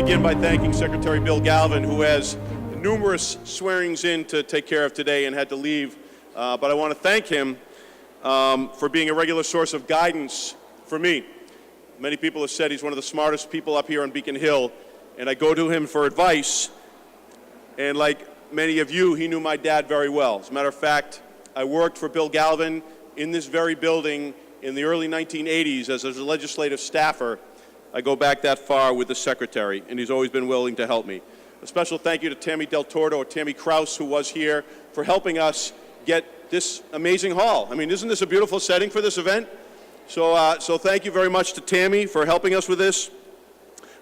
begin by thanking Secretary Bill Galvin, who has numerous swearings in to take care of today and had to leave. But I want to thank him for being a regular source of guidance for me. Many people have said he's one of the smartest people up here on Beacon Hill, and I go to him for advice. And like many of you, he knew my dad very well. As a matter of fact, I worked for Bill Galvin in this very building in the early 1980s as a legislative staffer. I go back that far with the secretary, and he's always been willing to help me. A special thank you to Tammy Del Tordo, or Tammy Kraus, who was here, for helping us get this amazing hall. I mean, isn't this a beautiful setting for this event? So thank you very much to Tammy for helping us with this.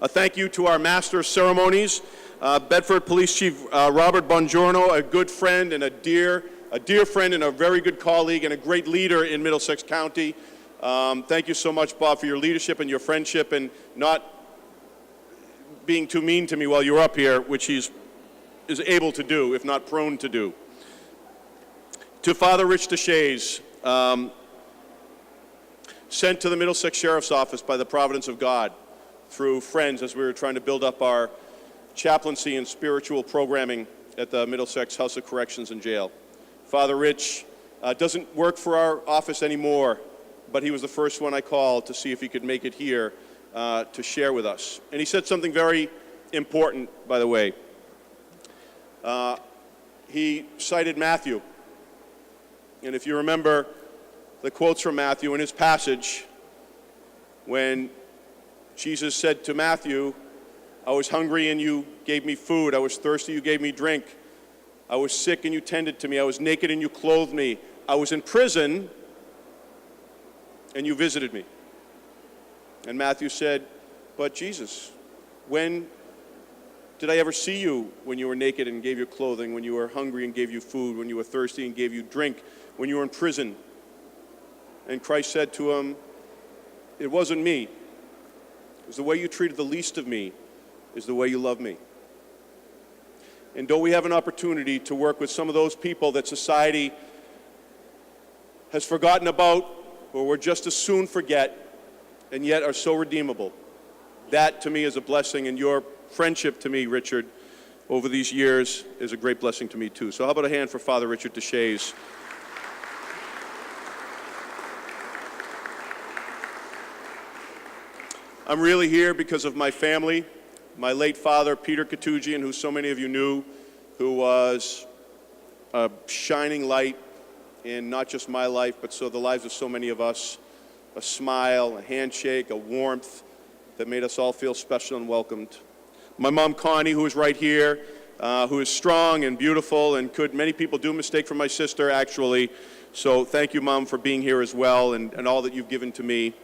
A thank you to our Master of Ceremonies, Bedford Police Chief Robert Bongiorno, a good friend and a dear friend and a very good colleague and a great leader in Middlesex County. Thank you so much, Bob, for your leadership and your friendship and not being too mean to me while you were up here, which he is able to do, if not prone to do. To Father Rich DeShays, sent to the Middlesex Sheriff's Office by the providence of God through friends as we were trying to build up our chaplaincy and spiritual programming at the Middlesex House of Corrections and Jail. Father Rich doesn't work for our office anymore, but he was the first one I called to see if he could make it here to share with us. And he said something very important, by the way. He cited Matthew. And if you remember the quotes from Matthew in his passage, when Jesus said to Matthew, I was hungry and you gave me food. I was thirsty, you gave me drink. I was sick and you tended to me. I was naked and you clothed me. I was in prison and you visited me. And Matthew said, but Jesus, when did I ever see you when you were naked and gave you clothing, when you were hungry and gave you food, when you were thirsty and gave you drink, when you were in prison? And Christ said to him, it wasn't me. It was the way you treated the least of me is the way you love me. And don't we have an opportunity to work with some of those people that society has forgotten about or will just as soon forget and yet are so redeemable? That to me is a blessing, and your friendship to me, Richard, over these years is a great blessing to me too. So how about a hand for Father Richard DeShays? I'm really here because of my family. My late father, Peter Koutoujian, who so many of you knew, who was a shining light in not just my life, but so the lives of so many of us. A smile, a handshake, a warmth that made us all feel special and welcomed. My mom, Connie, who is right here, who is strong and beautiful, and many people do mistake for my sister, actually. So thank you, Mom, for being here as well and all that you've given to me.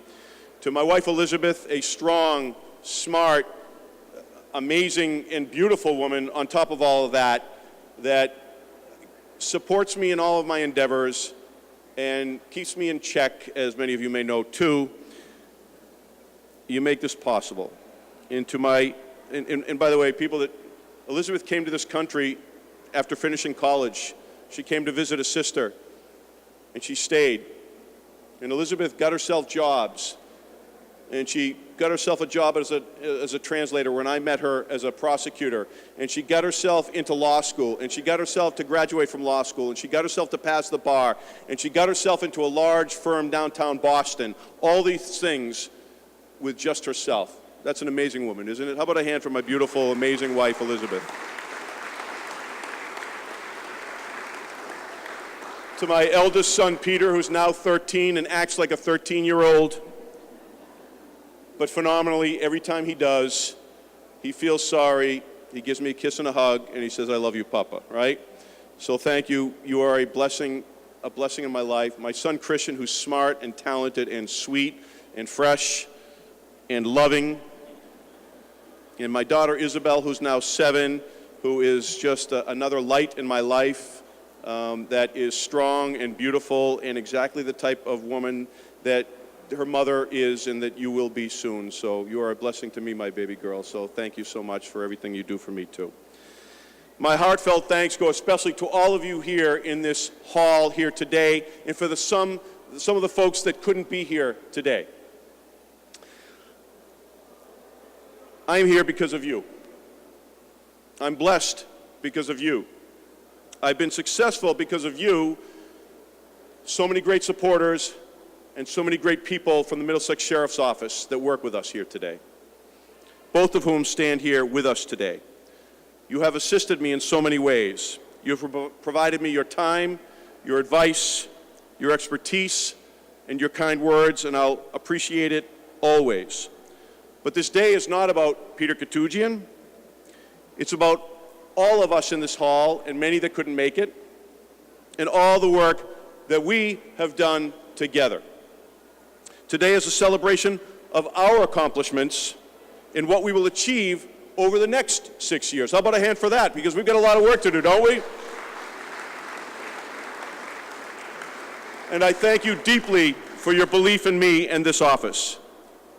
To my wife, Elizabeth, a strong, smart, amazing, and beautiful woman on top of all of that, that supports me in all of my endeavors and keeps me in check, as many of you may know, too. You make this possible. And by the way, Elizabeth came to this country after finishing college. She came to visit a sister, and she stayed. And Elizabeth got herself jobs. And she got herself a job as a translator when I met her as a prosecutor. And she got herself into law school. And she got herself to graduate from law school. And she got herself to pass the bar. And she got herself into a large firm downtown Boston. All these things with just herself. That's an amazing woman, isn't it? How about a hand for my beautiful, amazing wife, Elizabeth? To my eldest son, Peter, who's now 13 and acts like a 13-year-old. But phenomenally, every time he does, he feels sorry, he gives me a kiss and a hug, and he says, I love you, Papa, right? So thank you. You are a blessing in my life. My son, Christian, who's smart and talented and sweet and fresh and loving. And my daughter, Isabel, who's now 7, who is just another light in my life that is strong and beautiful and exactly the type of woman that her mother is and that you will be soon. So you are a blessing to me, my baby girl. So thank you so much for everything you do for me too. My heartfelt thanks go especially to all of you here in this hall here today and for some of the folks that couldn't be here today. I am here because of you. I'm blessed because of you. I've been successful because of you, so many great supporters, and so many great people from the Middlesex Sheriff's Office that work with us here today, both of whom stand here with us today. You have assisted me in so many ways. You have provided me your time, your advice, your expertise, and your kind words, and I'll appreciate it always. But this day is not about Peter Koutoujian. It's about all of us in this hall, and many that couldn't make it, and all the work that we have done together. Today is a celebration of our accomplishments and what we will achieve over the next 6 years. How about a hand for that? Because we've got a lot of work to do, don't we? And I thank you deeply for your belief in me and this office.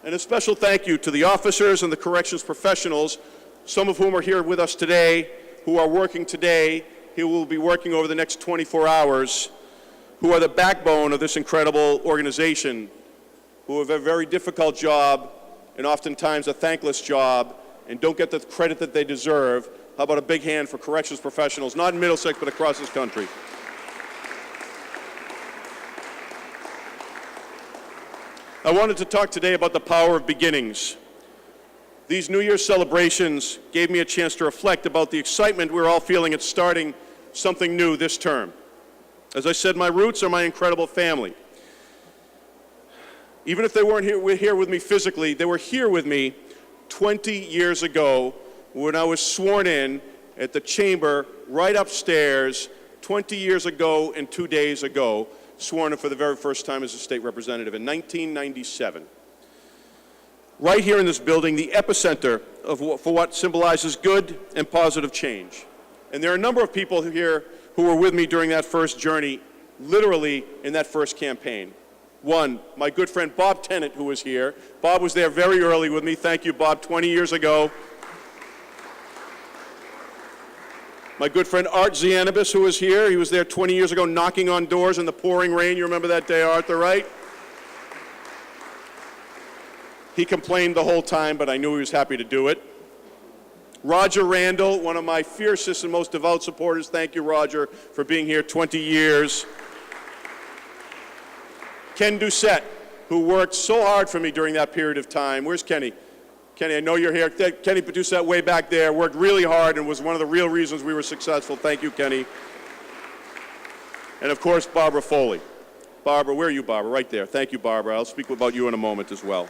And a special thank you to the officers and the corrections professionals, some of whom are here with us today, who are working today, who will be working over the next 24 hours, who are the backbone of this incredible organization, who have a very difficult job and oftentimes a thankless job and don't get the credit that they deserve. How about a big hand for corrections professionals, not in Middlesex, but across this country. I wanted to talk today about the power of beginnings. These New Year's celebrations gave me a chance to reflect about the excitement we're all feeling at starting something new this term. As I said, my roots are my incredible family. Even if they weren't here with me physically, they were here with me 20 years ago when I was sworn in at the chamber right upstairs 20 years ago and 2 days ago, sworn in for the very first time as a state representative in 1997. Right here in this building, the epicenter for what symbolizes good and positive change. And there are a number of people here who were with me during that first journey, literally in that first campaign. One, my good friend Bob Tennant, who was here. Bob was there very early with me. Thank you, Bob, 20 years ago. My good friend Art Zianibus, who was here. He was there 20 years ago knocking on doors in the pouring rain. You remember that day, Arthur, right? He complained the whole time, but I knew he was happy to do it. Roger Randall, one of my fiercest and most devout supporters. Thank you, Roger, for being here 20 years. Ken Doucette, who worked so hard for me during that period of time. Where's Kenny? Kenny, I know you're here. Kenny Doucette way back there, worked really hard and was one of the real reasons we were successful. Thank you, Kenny. And of course, Barbara Foley. Barbara, where are you, Barbara? Right there. Thank you, Barbara. I'll speak about you in a moment as well.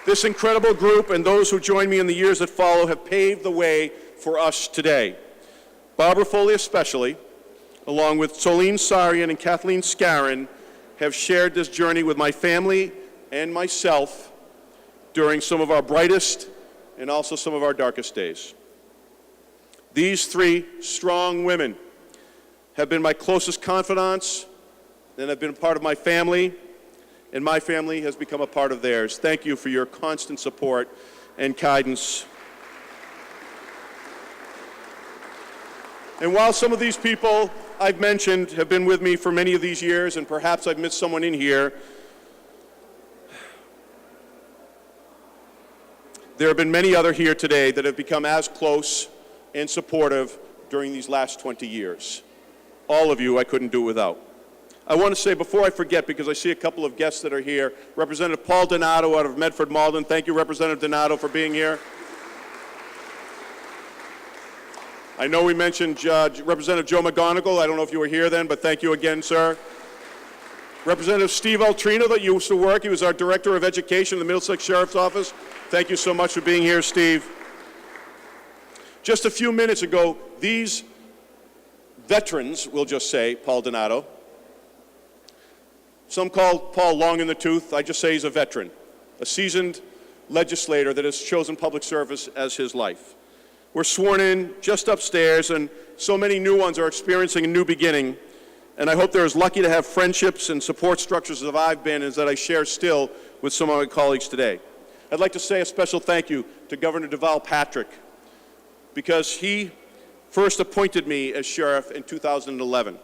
This incredible group and those who join me in the years that follow have paved the way for us today. Barbara Foley especially, along with Solene Sarian and Kathleen Scarron, have shared this journey with my family and myself during some of our brightest and also some of our darkest days. These three strong women have been my closest confidants and have been part of my family, and my family has become a part of theirs. Thank you for your constant support and guidance. And while some of these people I've mentioned have been with me for many of these years, and perhaps I've missed someone in here, there have been many other here today that have become as close and supportive during these last 20 years. All of you I couldn't do without. I want to say, before I forget, because I see a couple of guests that are here, Representative Paul Donato out of Medford Malden. Thank you, Representative Donato, for being here. I know we mentioned Representative Joe McGonigal. I don't know if you were here then, but thank you again, sir. Representative Steve Altrino, that used to work. He was our Director of Education in the Middlesex Sheriff's Office. Thank you so much for being here, Steve. Just a few minutes ago, these veterans, we'll just say, Paul Donato, some call Paul long in the tooth. I just say he's a veteran, a seasoned legislator that has chosen public service as his life. We're sworn in just upstairs, and so many new ones are experiencing a new beginning. And I hope they're as lucky to have friendships and support structures as I've been, as that I share still with some of my colleagues today. I'd like to say a special thank you to Governor Deval Patrick, because he first appointed me as sheriff in 2011.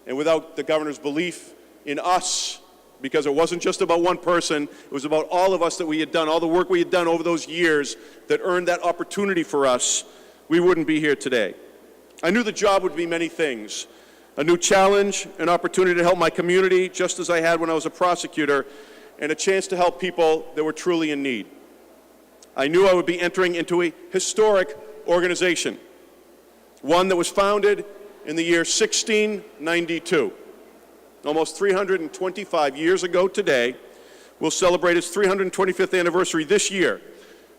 And without the governor's belief in us because it wasn't just about one person, it was about all of us that we had done, all the work we had done over those years that earned that opportunity for us, we wouldn't be here today. I knew the job would be many things. A new challenge, an opportunity to help my community, just as I had when I was a prosecutor, and a chance to help people that were truly in need. I knew I would be entering into a historic organization, one that was founded in the year 1692. Almost 325 years ago today. We'll celebrate its 325th anniversary this year.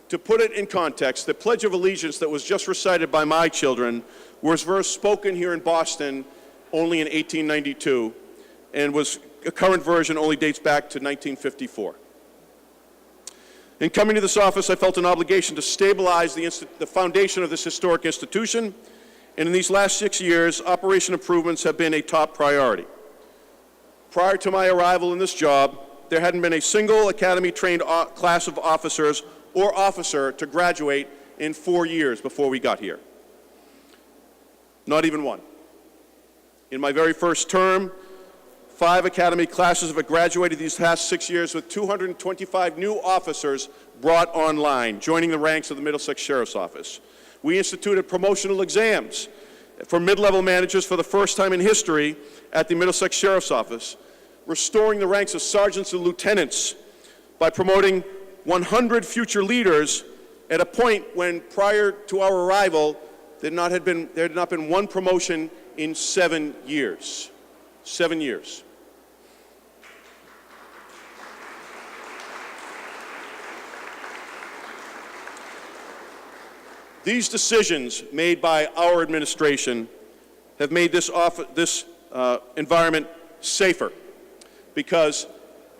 To put it in context, the Pledge of Allegiance that was just recited by my children was first spoken here in Boston only in 1892, and was a current version only dates back to 1954. In coming to this office, I felt an obligation to stabilize the foundation of this historic institution, and in these last 6 years, operation improvements have been a top priority. Prior to my arrival in this job, there hadn't been a single academy-trained class of officers or officer to graduate in 4 years before we got here. Not even one. In my very first term, 5 academy classes have graduated these past 6 years, with 225 new officers brought online, joining the ranks of the Middlesex Sheriff's Office. We instituted promotional exams for mid-level managers for the first time in history at the Middlesex Sheriff's Office, restoring the ranks of sergeants and lieutenants by promoting 100 future leaders at a point when, prior to our arrival, there had not been one promotion in 7 years. 7 years. These decisions made by our administration have made this environment safer, because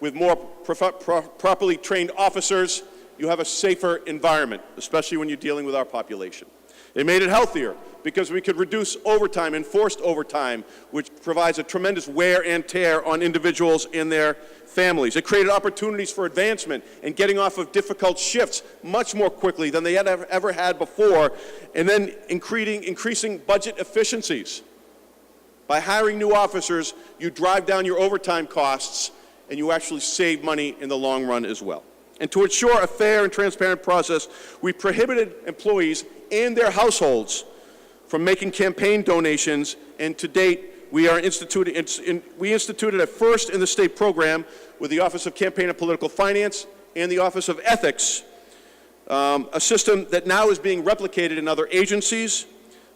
with more properly trained officers, you have a safer environment, especially when you're dealing with our population. It made it healthier because we could reduce overtime, enforced overtime, which provides a tremendous wear and tear on individuals and their families. It created opportunities for advancement and getting off of difficult shifts much more quickly than they had ever had before, and then increasing budget efficiencies. By hiring new officers, you drive down your overtime costs, and you actually save money in the long run as well. And to ensure a fair and transparent process, we prohibited employees and their households from making campaign donations, and to date, we instituted a first in the state program with the Office of Campaign and Political Finance and the Office of Ethics, a system that now is being replicated in other agencies.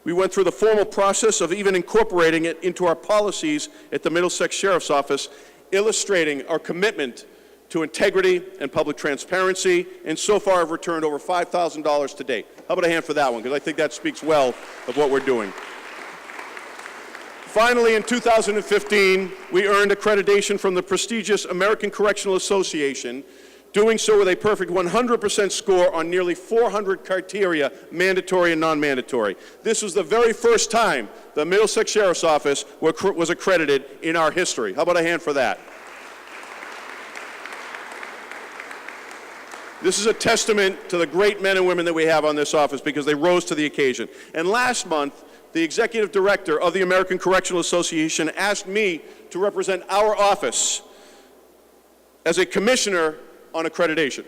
We went through the formal process of even incorporating it into our policies at the Middlesex Sheriff's Office, illustrating our commitment to integrity and public transparency, and so far have returned over $5,000 to date. How about a hand for that one, because I think that speaks well of what we're doing. Finally, in 2015, we earned accreditation from the prestigious American Correctional Association, doing so with a perfect 100% score on nearly 400 criteria, mandatory and non-mandatory. This was the very first time the Middlesex Sheriff's Office was accredited in our history. How about a hand for that? This is a testament to the great men and women that we have on this office, because they rose to the occasion. And last month, the executive director of the American Correctional Association asked me to represent our office as a commissioner on accreditation,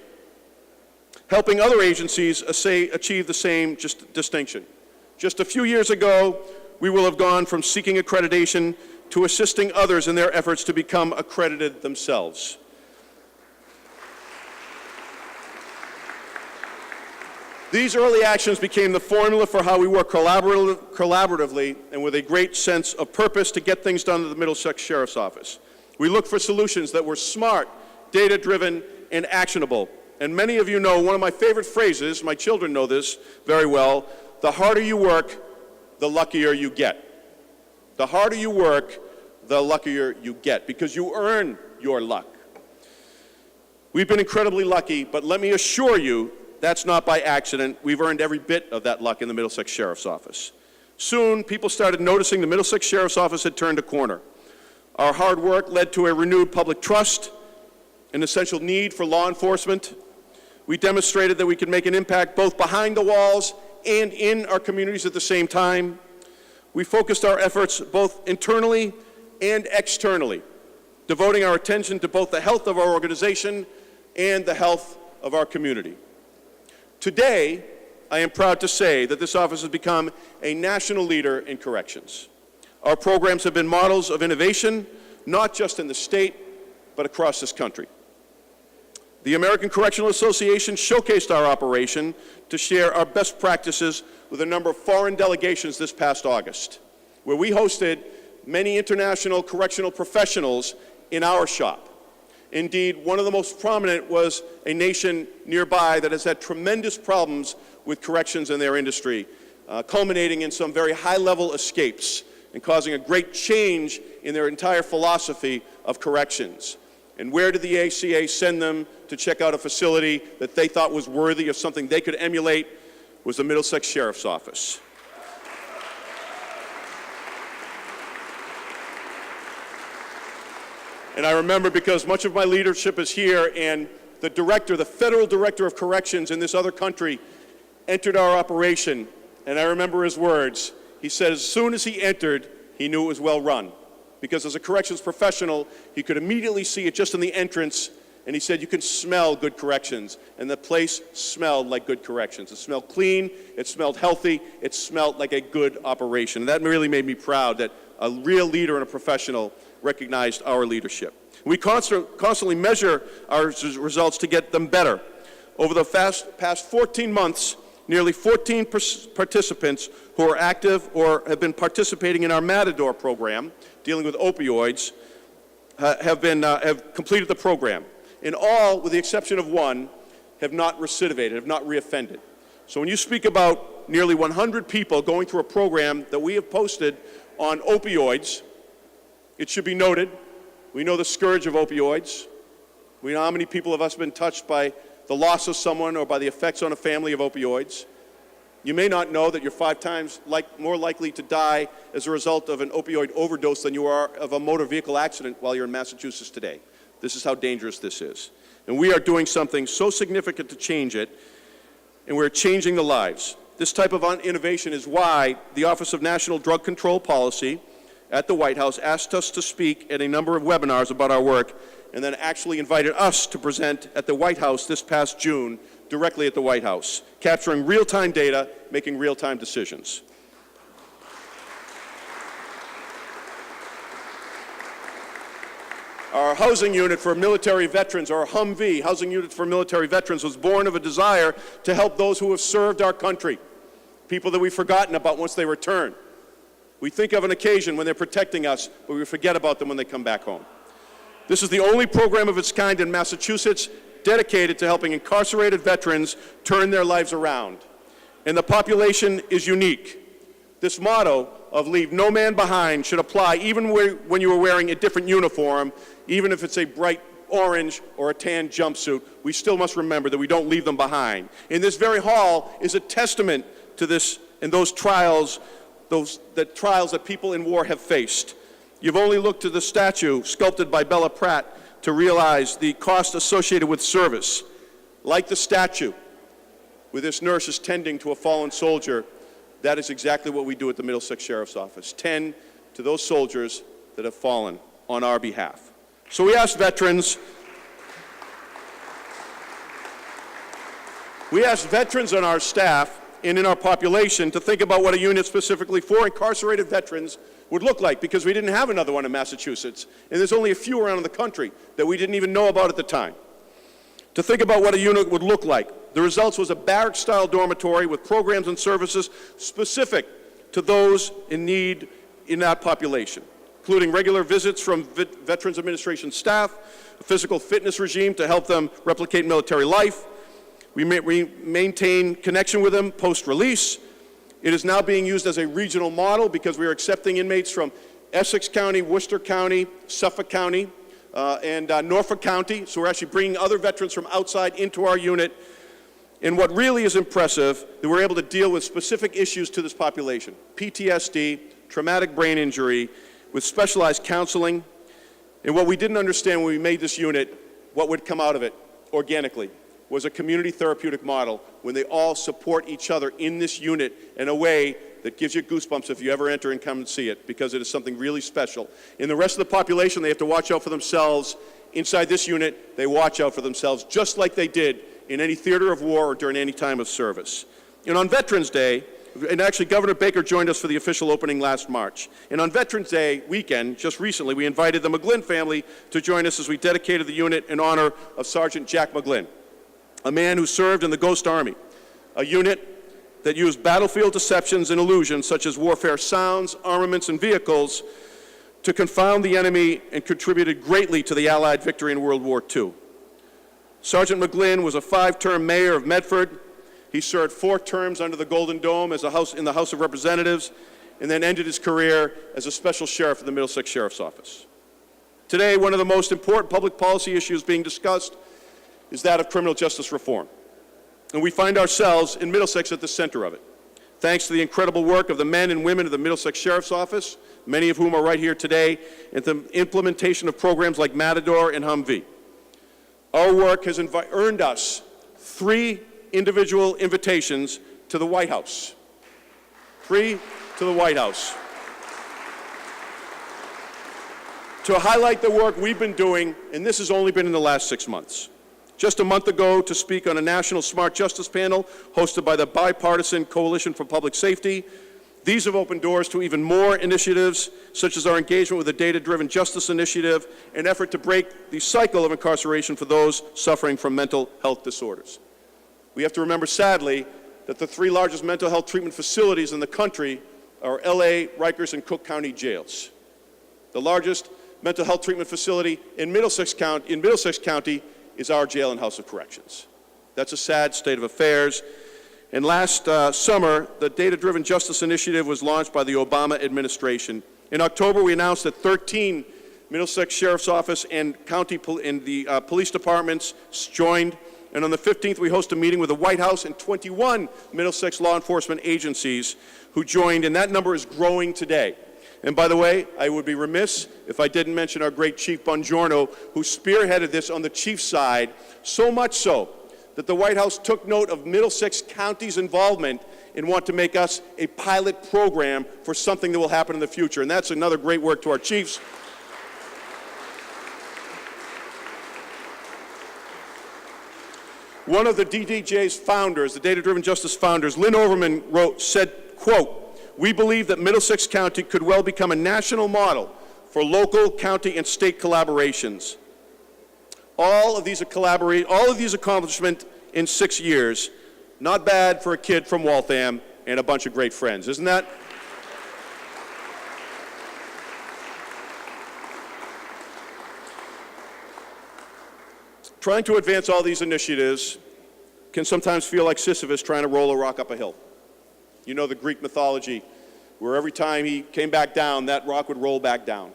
helping other agencies achieve the same distinction. Just a few years ago, we will have gone from seeking accreditation to assisting others in their efforts to become accredited themselves. These early actions became the formula for how we work collaboratively and with a great sense of purpose to get things done at the Middlesex Sheriff's Office. We looked for solutions that were smart, data-driven, and actionable. And many of you know one of my favorite phrases, my children know this very well: the harder you work, the luckier you get. The harder you work, the luckier you get, because you earn your luck. We've been incredibly lucky, but let me assure you, that's not by accident. We've earned every bit of that luck in the Middlesex Sheriff's Office. Soon, people started noticing the Middlesex Sheriff's Office had turned a corner. Our hard work led to a renewed public trust, an essential need for law enforcement. We demonstrated that we could make an impact both behind the walls and in our communities at the same time. We focused our efforts both internally and externally devoting our attention to both the health of our organization and the health of our community. Today, I am proud to say that this office has become a national leader in corrections. Our programs have been models of innovation, not just in the state, but across this country. The American Correctional Association showcased our operation to share our best practices with a number of foreign delegations this past August, where we hosted many international correctional professionals in our shop. Indeed, one of the most prominent was a nation nearby that has had tremendous problems with corrections in their industry, culminating in some very high-level escapes and causing a great change in their entire philosophy of corrections. And where did the ACA send them to check out a facility that they thought was worthy of something they could emulate? Was the Middlesex Sheriff's Office. And I remember, because much of my leadership is here, and the director, the federal director of corrections in this other country, entered our operation, and I remember his words. He said as soon as he entered, he knew it was well run. Because as a corrections professional, he could immediately see it just in the entrance, and he said you can smell good corrections. And the place smelled like good corrections. It smelled clean, it smelled healthy, it smelled like a good operation. And that really made me proud that a real leader and a professional recognized our leadership. We constantly measure our results to get them better. Over the past 14 months, nearly 14 participants who are active or have been participating in our Matador program, dealing with opioids, have completed the program. And all, with the exception of one, have not recidivated, have not reoffended. So when you speak about nearly 100 people going through a program that we have posted on opioids, it should be noted, we know the scourge of opioids. We know how many people of us have been touched by the loss of someone or by the effects on a family of opioids. You may not know that you're 5 times more likely to die as a result of an opioid overdose than you are of a motor vehicle accident while you're in Massachusetts today. This is how dangerous this is. And we are doing something so significant to change it, and we're changing the lives. This type of innovation is why the Office of National Drug Control Policy at the White House asked us to speak at a number of webinars about our work, and then actually invited us to present at the White House this past June, directly at the White House, capturing real-time data, making real-time decisions. Our housing unit for military veterans, our Humvee housing unit for military veterans, was born of a desire to help those who have served our country, people that we've forgotten about once they return. We think of an occasion when they're protecting us, but we forget about them when they come back home. This is the only program of its kind in Massachusetts dedicated to helping incarcerated veterans turn their lives around. And the population is unique. This motto of leave no man behind should apply even when you are wearing a different uniform, even if it's a bright orange or a tan jumpsuit. We still must remember that we don't leave them behind. And this very hall is a testament to this and those trials, trials that people in war have faced. You've only looked to the statue sculpted by Bella Pratt to realize the cost associated with service. Like the statue, where this nurse is tending to a fallen soldier, that is exactly what we do at the Middlesex Sheriff's Office, tend to those soldiers that have fallen on our behalf. So we asked veterans on our staff and in our population to think about what a unit specifically for incarcerated veterans would look like, because we didn't have another one in Massachusetts, and there's only a few around in the country that we didn't even know about at the time. To think about what a unit would look like, the results was a barrack-style dormitory with programs and services specific to those in need in that population, including regular visits from Veterans Administration staff, a physical fitness regime to help them replicate military life. We maintain connection with them post-release. It is now being used as a regional model because we are accepting inmates from Essex County, Worcester County, Suffolk County, and Norfolk County. So we're actually bringing other veterans from outside into our unit. And what really is impressive, that we're able to deal with specific issues to this population: PTSD, traumatic brain injury, with specialized counseling. And what we didn't understand when we made this unit, what would come out of it organically, was a community therapeutic model when they all support each other in this unit in a way that gives you goosebumps if you ever enter and come and see it, because it is something really special. In the rest of the population, they have to watch out for themselves. Inside this unit, they watch out for themselves just like they did in any theater of war or during any time of service. And on Veterans Day, and actually Governor Baker joined us for the official opening last March. And on Veterans Day weekend, just recently, we invited the McGlynn family to join us as we dedicated the unit in honor of Sergeant Jack McGlynn, a man who served in the Ghost Army, a unit that used battlefield deceptions and illusions such as warfare sounds, armaments, and vehicles to confound the enemy and contributed greatly to the Allied victory in World War II. Sergeant McGlynn was a 5-term mayor of Medford. He served 4 terms under the Golden Dome in the House of Representatives, and then ended his career as a special sheriff of the Middlesex Sheriff's Office. Today, one of the most important public policy issues being discussed is that of criminal justice reform. And we find ourselves in Middlesex at the center of it, thanks to the incredible work of the men and women of the Middlesex Sheriff's Office, many of whom are right here today, and the implementation of programs like Matador and Humvee. Our work has earned us 3 individual invitations to the White House. 3 to the White House. To highlight the work we've been doing, and this has only been in the last 6 months. Just a month ago, to speak on a national smart justice panel hosted by the bipartisan Coalition for Public Safety. These have opened doors to even more initiatives, such as our engagement with the Data-Driven Justice Initiative, an effort to break the cycle of incarceration for those suffering from mental health disorders. We have to remember, sadly, that the 3 largest mental health treatment facilities in the country are LA, Rikers, and Cook County jails. The largest mental health treatment facility in Middlesex County is our jail and House of Corrections. That's a sad state of affairs. And last summer, the Data-Driven Justice Initiative was launched by the Obama administration. In October, we announced that 13 Middlesex Sheriff's Office and the police departments joined. And on the 15th, we host a meeting with the White House and 21 Middlesex law enforcement agencies who joined, and that number is growing today. And by the way, I would be remiss if I didn't mention our great Chief Bongiorno, who spearheaded this on the chief's side, so much so that the White House took note of Middlesex County's involvement and want to make us a pilot program for something that will happen in the future. And that's another great work to our chiefs. One of the DDJ's founders, the Data-Driven Justice founders, Lynn Overman said, quote, "We believe that Middlesex County could well become a national model for local, county, and state collaborations." All of these accomplishments in 6 years, not bad for a kid from Waltham and a bunch of great friends, isn't that? Trying to advance all these initiatives can sometimes feel like Sisyphus trying to roll a rock up a hill. You know the Greek mythology, where every time he came back down, that rock would roll back down.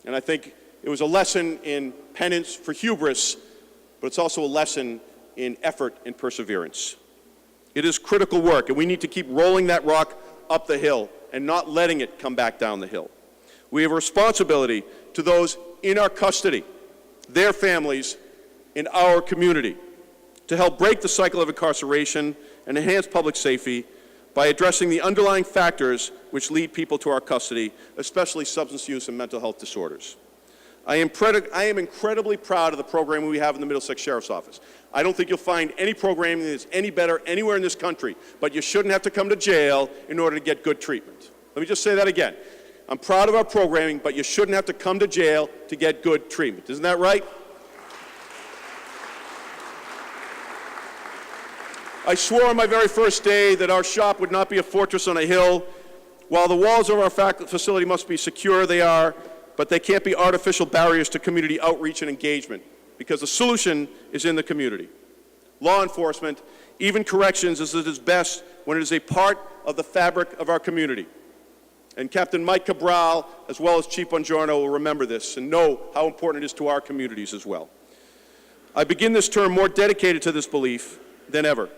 And I think it was a lesson in penance for hubris, but it's also a lesson in effort and perseverance. It is critical work, and we need to keep rolling that rock up the hill and not letting it come back down the hill. We have a responsibility to those in our custody, their families, in our community, to help break the cycle of incarceration and enhance public safety by addressing the underlying factors which lead people to our custody, especially substance use and mental health disorders. I am incredibly proud of the program we have in the Middlesex Sheriff's Office. I don't think you'll find any programming that's any better anywhere in this country, but you shouldn't have to come to jail in order to get good treatment. Let me just say that again. I'm proud of our programming, but you shouldn't have to come to jail to get good treatment. Isn't that right? I swore on my very first day that our shop would not be a fortress on a hill. While the walls of our facility must be secure, they are, but they can't be artificial barriers to community outreach and engagement, because the solution is in the community. Law enforcement, even corrections, is at its best when it is a part of the fabric of our community. And Captain Mike Cabral, as well as Chief Bongiorno, will remember this and know how important it is to our communities as well. I begin this term more dedicated to this belief than ever.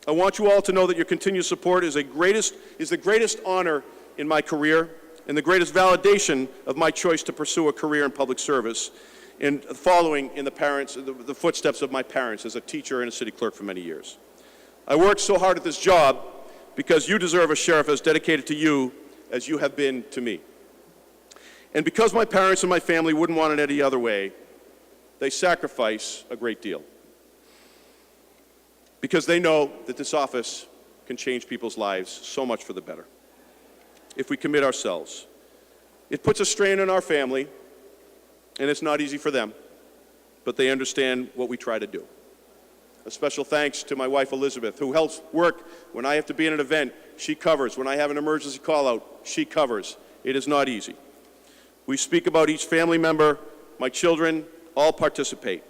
I want you all to know that your continued support is the greatest honor in my career and the greatest validation of my choice to pursue a career in public service, and following in the footsteps of my parents as a teacher and a city clerk for many years. I worked so hard at this job because you deserve a sheriff as dedicated to you as you have been to me. And because my parents and my family wouldn't want it any other way, they sacrifice a great deal. Because they know that this office can change people's lives so much for the better if we commit ourselves. It puts a strain on our family, and it's not easy for them, but they understand what we try to do. A special thanks to my wife, Elizabeth, who helps work when I have to be in an event. She covers. When I have an emergency call-out, she covers. It is not easy. We speak about each family member. My children all participate.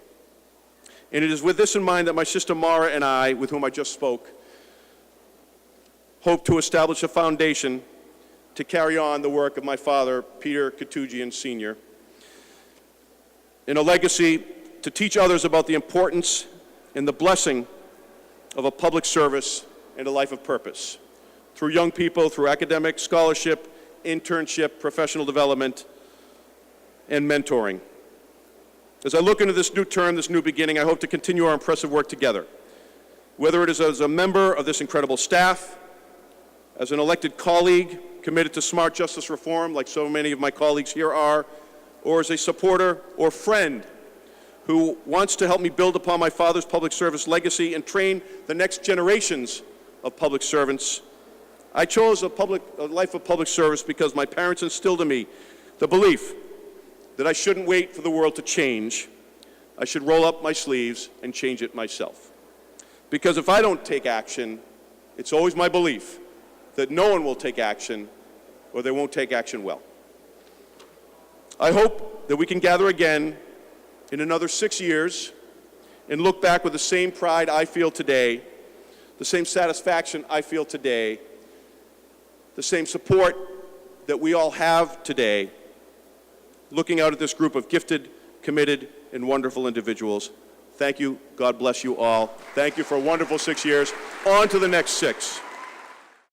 And it is with this in mind that my sister Mara and I, with whom I just spoke, hope to establish a foundation to carry on the work of my father, Peter Koutoujian Sr., in a legacy to teach others about the importance and the blessing of a public service and a life of purpose through young people, through academic scholarship, internship, professional development, and mentoring. As I look into this new term, this new beginning, I hope to continue our impressive work together, whether it is as a member of this incredible staff, as an elected colleague committed to smart justice reform, like so many of my colleagues here are, or as a supporter or friend who wants to help me build upon my father's public service legacy and train the next generations of public servants. I chose a life of public service because my parents instilled in me the belief that I shouldn't wait for the world to change. I should roll up my sleeves and change it myself. Because if I don't take action, it's always my belief that no one will take action, or they won't take action well. I hope that we can gather again in another 6 years and look back with the same pride I feel today, the same satisfaction I feel today, the same support that we all have today, looking out at this group of gifted, committed, and wonderful individuals. Thank you. God bless you all. Thank you for a wonderful 6 years. On to the next 6.